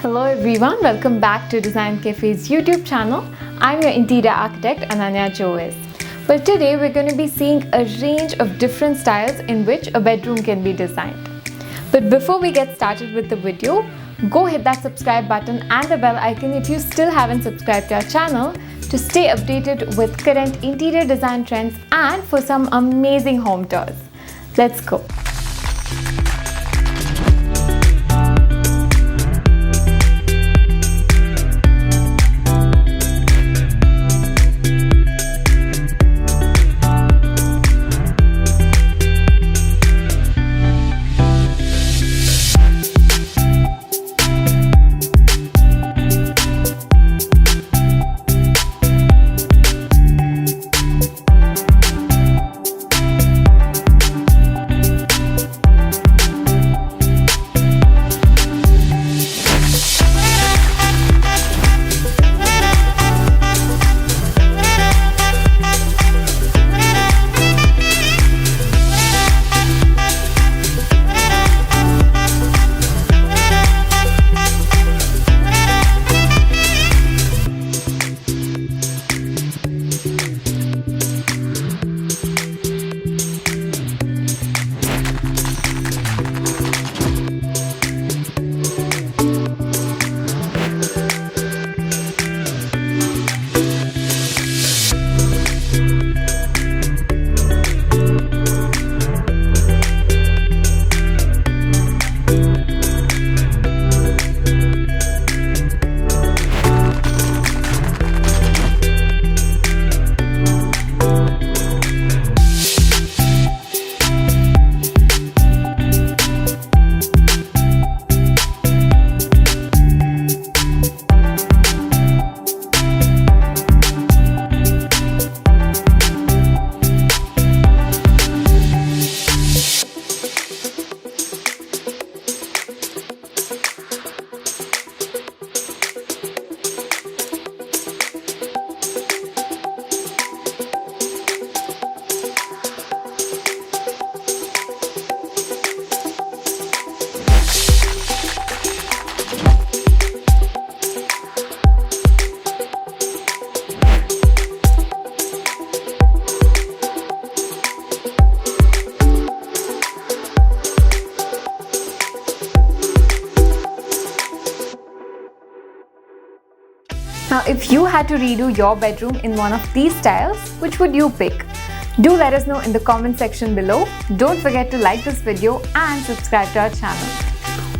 Hello everyone, welcome back to DesignCafe's YouTube channel. I'm your interior architect Ananya Joes. Well, today we're going to be seeing a range of different styles in which a bedroom can be designed. But before we get started with the video, go hit that subscribe button and the bell icon if you still haven't subscribed to our channel to stay updated with current interior design trends and for some amazing home tours. Let's go. Now, if you had to redo your bedroom in one of these styles, which would you pick? Do let us know in the comment section below. Don't forget to like this video and subscribe to our channel.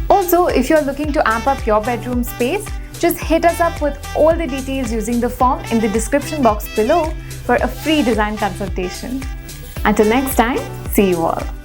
Also, if you're looking to amp up your bedroom space, just hit us up with all the details using the form in the description box below for a free design consultation. Until next time, see you all.